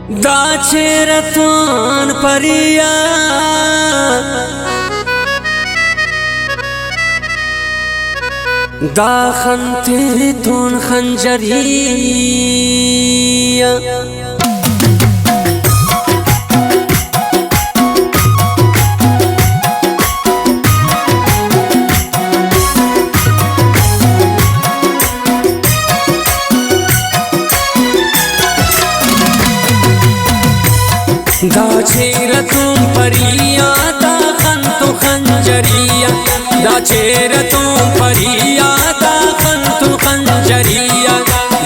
दाचेरतोन परिया दाखंते तोन खंजरिया दाचेरतों परिया दाखंतो खंजरिया दाचेरतों परिया दाखंतो खंजरिया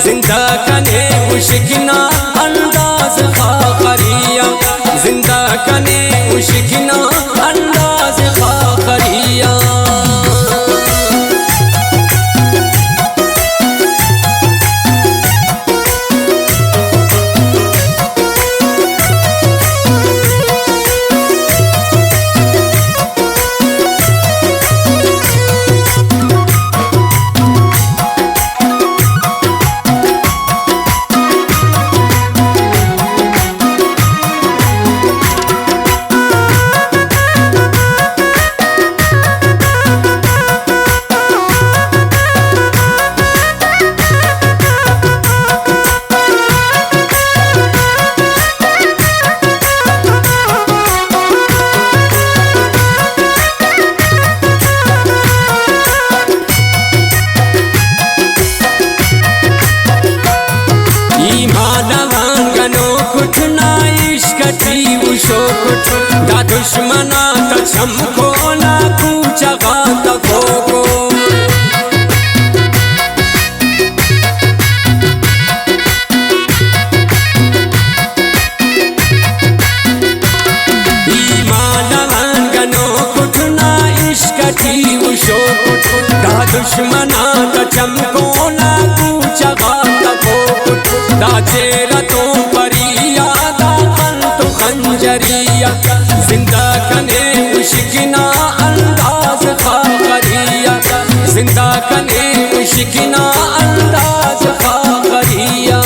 जिंदा कने उश्किना अंदाज खाकरिया जिंदा कने उश्किना अंदाज खाकरिया दा दुश्मना तमको ना पूछा तको ईमानगनो कुठना इश्क थी उशो दा दुश्मना तमको ना पूछा तको दाचेरतों परिया दाखंतो खंजरिया जिंदा कने उश्किना अंदाज खाकरिया जिंदा कने उश्किना अंदाज खाकरिया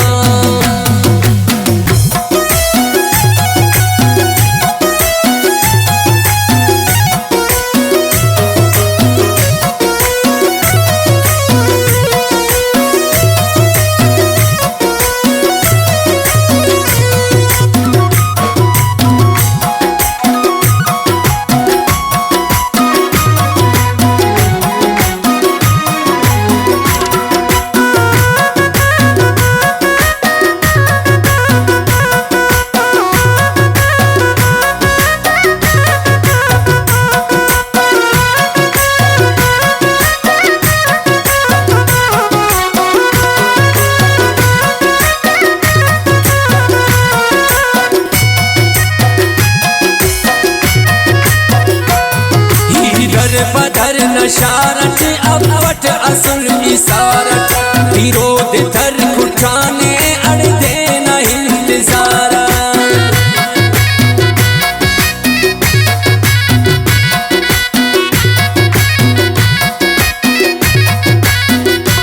पधर नशारत अवट असल इसारत विरोध धर कुठाने अड़दे न इंतजारा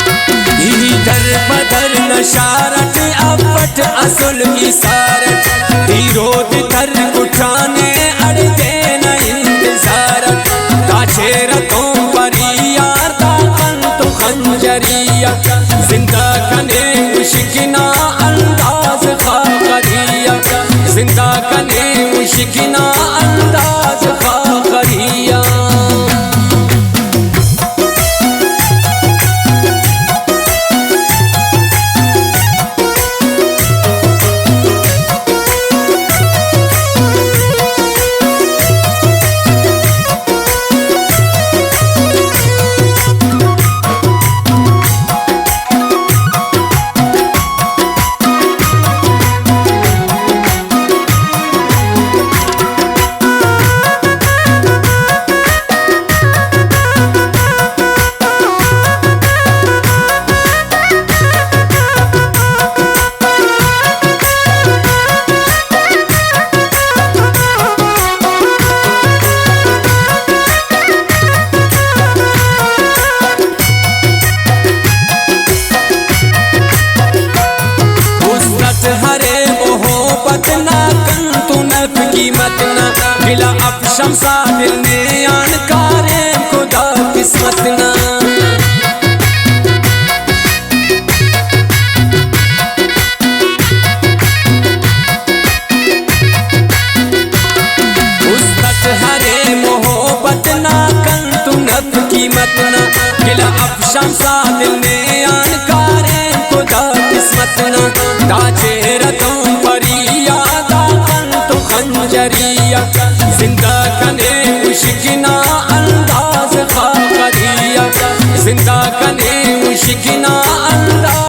इधर पधर नशारत अवट असल इसारत विरोध धर कुठाने अड़दे न इंतजारत दाचेरतों परिया दाखंतो खंजरिया जिंदा कने उश्किना अंदाज खाकरिया जिंदा कने उश्किना अंदाज खाकरिया शमसा दिल ने अनकारे खुदा किस्मत ना हरे मोहब्बत ना कन तू नब कीमत ना गिला अब शमसा दिल ने अनकारे खुदा किस्मत ना दाजे रतों परिया दा कन तू खंजरिया जिंदा कने मुश्किना